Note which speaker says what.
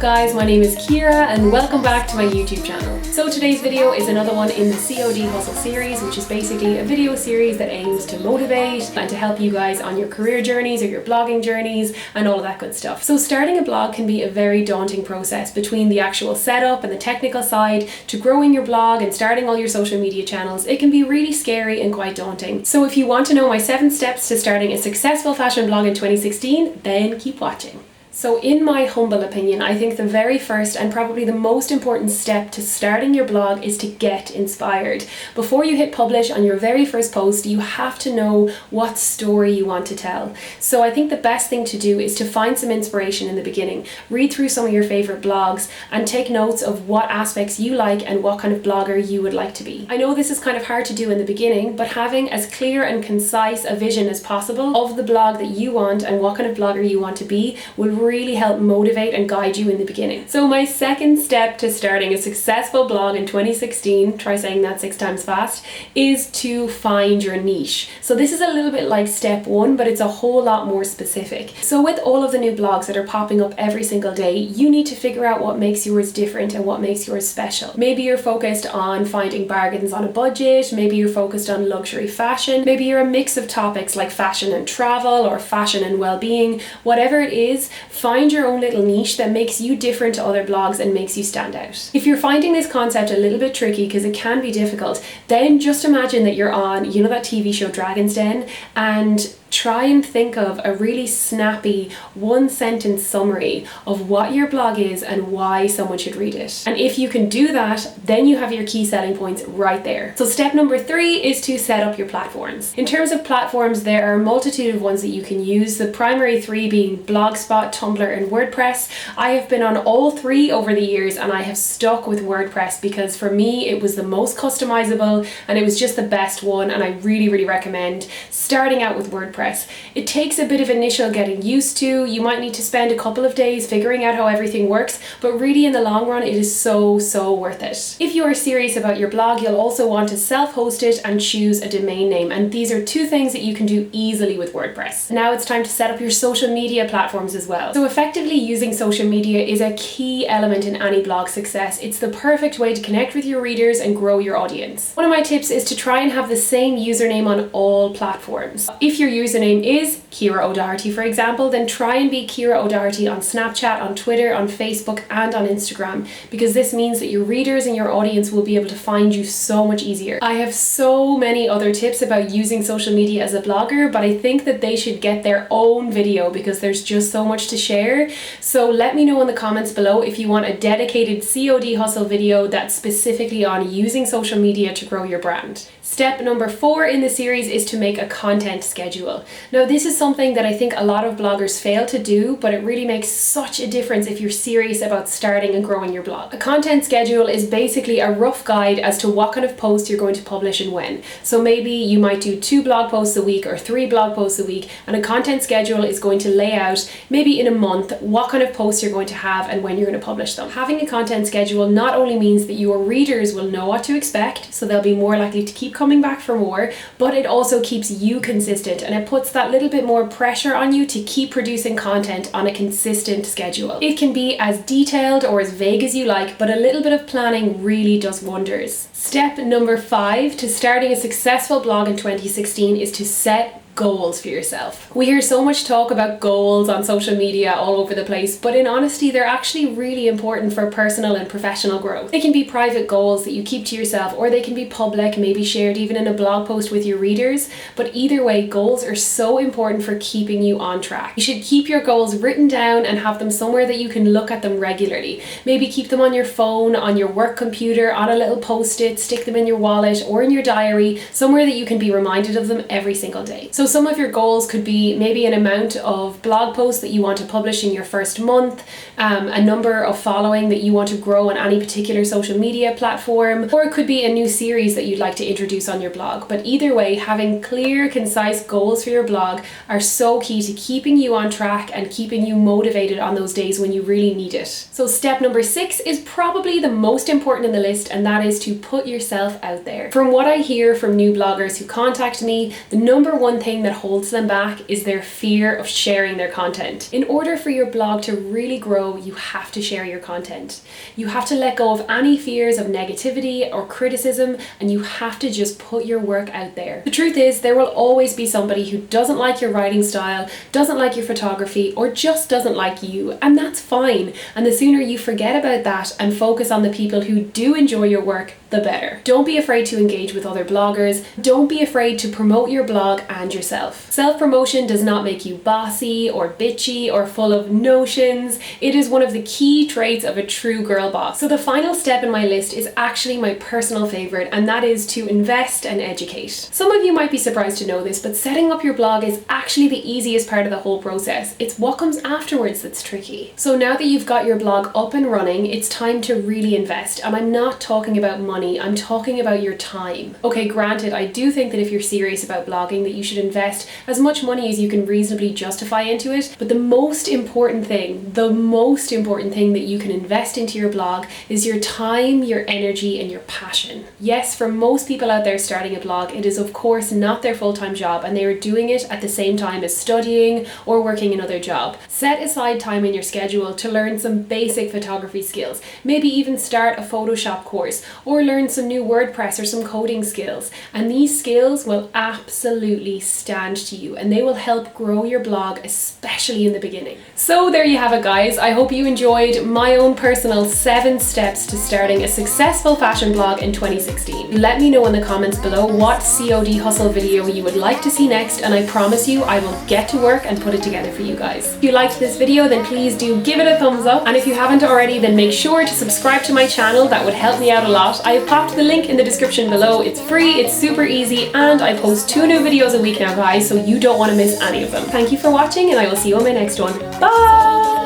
Speaker 1: guys, my name is Ciara and welcome back to my YouTube channel. So today's video is another one in the COD Hustle series, which is basically a video series that aims to motivate and to help you guys on your career journeys or your blogging journeys and all of that good stuff. So starting a blog can be a very daunting process, between the actual setup and the technical side to growing your blog and starting all your social media channels. It can be really scary and quite daunting. So if you want to know my 7 steps to starting a successful fashion blog in 2016, then keep watching. So in my humble opinion, I think the very first and probably the most important step to starting your blog is to get inspired. Before you hit publish on your very first post, you have to know what story you want to tell. So I think the best thing to do is to find some inspiration in the beginning. Read through some of your favorite blogs and take notes of what aspects you like and what kind of blogger you would like to be. I know this is kind of hard to do in the beginning, but having as clear and concise a vision as possible of the blog that you want and what kind of blogger you want to be will really help motivate and guide you in the beginning. So my second step to starting a successful blog in 2016, try saying that 6 times fast, is to find your niche. So this is a little bit like step 1, but it's a whole lot more specific. So with all of the new blogs that are popping up every single day, you need to figure out what makes yours different and what makes yours special. Maybe you're focused on finding bargains on a budget, maybe you're focused on luxury fashion, maybe you're a mix of topics like fashion and travel or fashion and well-being. Whatever it is, find your own little niche that makes you different to other blogs and makes you stand out. If you're finding this concept a little bit tricky, because it can be difficult, then just imagine that you're on, you know, that TV show Dragon's Den, and try and think of a really snappy 1-sentence summary of what your blog is and why someone should read it. And if you can do that, then you have your key selling points right there. So step number 3 is to set up your platforms. In terms of platforms, there are a multitude of ones that you can use. The primary 3 being Blogspot, Tumblr, and WordPress. I have been on all 3 over the years and I have stuck with WordPress because for me it was the most customizable and it was just the best one, and I really recommend starting out with WordPress. It takes a bit of initial getting used to. You might need to spend a couple of days figuring out how everything works, but really in the long run it is so worth it. If you are serious about your blog, you'll also want to self-host it and choose a domain name, and these are 2 things that you can do easily with WordPress. Now it's time to set up your social media platforms as well. So effectively using social media is a key element in any blog success. It's the perfect way to connect with your readers and grow your audience. One of my tips is to try and have the same username on all platforms. If your username is Ciara O'Doherty, for example, then try and be Ciara O'Doherty on Snapchat, on Twitter, on Facebook, and on Instagram, because this means that your readers and your audience will be able to find you so much easier. I have so many other tips about using social media as a blogger, but I think that they should get their own video because there's just so much to share. So let me know in the comments below if you want a dedicated COD Hustle video that's specifically on using social media to grow your brand. Step number 4 in the series is to make a content schedule. Now this is something that I think a lot of bloggers fail to do, but it really makes such a difference if you're serious about starting and growing your blog. A content schedule is basically a rough guide as to what kind of posts you're going to publish and when. So maybe you might do 2 blog posts a week or 3 blog posts a week, and a content schedule is going to lay out maybe in a month what kind of posts you're going to have and when you're going to publish them. Having a content schedule not only means that your readers will know what to expect, so they'll be more likely to keep coming back for more, but it also keeps you consistent and it puts that little bit more pressure on you to keep producing content on a consistent schedule. It can be as detailed or as vague as you like, but a little bit of planning really does wonders. Step number 5 to starting a successful blog in 2016 is to set goals for yourself. We hear so much talk about goals on social media all over the place, but in honesty, they're actually really important for personal and professional growth. They can be private goals that you keep to yourself, or they can be public, maybe shared even in a blog post with your readers. But either way, goals are so important for keeping you on track. You should keep your goals written down and have them somewhere that you can look at them regularly. Maybe keep them on your phone, on your work computer, on a little post-it, stick them in your wallet or in your diary, somewhere that you can be reminded of them every single day. So some of your goals could be maybe an amount of blog posts that you want to publish in your first month, a number of following that you want to grow on any particular social media platform, or it could be a new series that you'd like to introduce on your blog. But either way, having clear, concise goals for your blog are so key to keeping you on track and keeping you motivated on those days when you really need it. So step number 6 is probably the most important in the list, and that is to put yourself out there. From what I hear from new bloggers who contact me, the number one thing thing that holds them back is their fear of sharing their content. In order for your blog to really grow, you have to share your content. You have to let go of any fears of negativity or criticism, and you have to just put your work out there. The truth is, there will always be somebody who doesn't like your writing style, doesn't like your photography, or just doesn't like you, and that's fine. And the sooner you forget about that and focus on the people who do enjoy your work, the better. Don't be afraid to engage with other bloggers. Don't be afraid to promote your blog and yourself. Self-promotion does not make you bossy or bitchy or full of notions. It is one of the key traits of a true girl boss. So the final step in my list is actually my personal favorite, and that is to invest and educate. Some of you might be surprised to know this, but setting up your blog is actually the easiest part of the whole process. It's what comes afterwards that's tricky. So now that you've got your blog up and running, it's time to really invest. And I'm not talking about money, I'm talking about your time. Okay, granted, I do think that if you're serious about blogging, that you should invest as much money as you can reasonably justify into it. But the most important thing that you can invest into your blog is your time, your energy, and your passion. Yes, for most people out there starting a blog, it is of course not their full-time job, and they are doing it at the same time as studying or working another job. Set aside time in your schedule to learn some basic photography skills, maybe even start a Photoshop course, or learn some new WordPress or some coding skills. And these skills will absolutely stand to you, and they will help grow your blog, especially in the beginning. So there you have it, guys. I hope you enjoyed my own personal 7 steps to starting a successful fashion blog in 2016. Let me know in the comments below what COD hustle video you would like to see next, and I promise you I will get to work and put it together for you guys. If you liked this video, then please do give it a thumbs up, and if you haven't already, then make sure to subscribe to my channel. That would help me out a lot. I have popped the link in the description below. It's free, it's super easy, and I post 2 new videos a week now, guys, so you don't want to miss any of them. Thank you for watching, and I will see you on my next one. Bye!